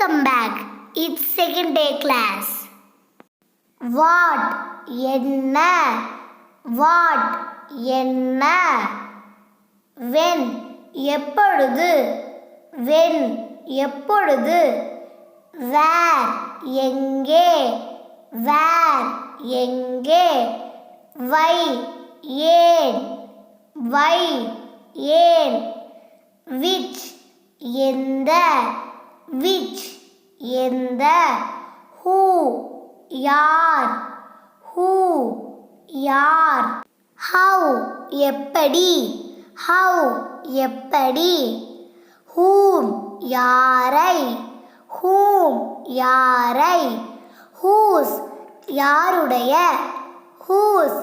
Welcome back. It's second day class. What என்ன What என்ன When எப்பொழுது When எப்பொழுது Where எங்கே Where எங்கே Why ஏன் Why ஏன் Which எந்த Which எந்த Who யார் Who யார் How எப்படி How எப்படி Whom யாரை Whom யாரை Whose யாருடைய Whose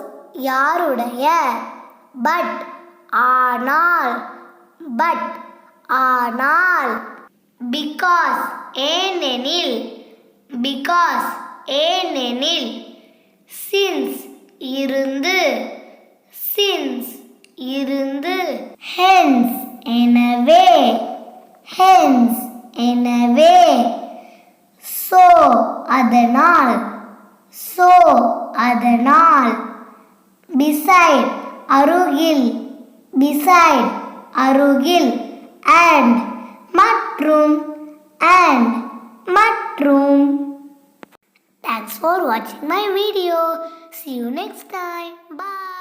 யாருடைய But ஆனால் But ஆனால் Because ஏனெனில் Because ஏனெனில் Since இருந்து Since இருந்து Hence எனவே Hence எனவே So அதனால் So அதனால் Beside அருகில் Beside அருகில் And மற்றும் And மற்றும் Thanks for watching my video. See you next time. Bye.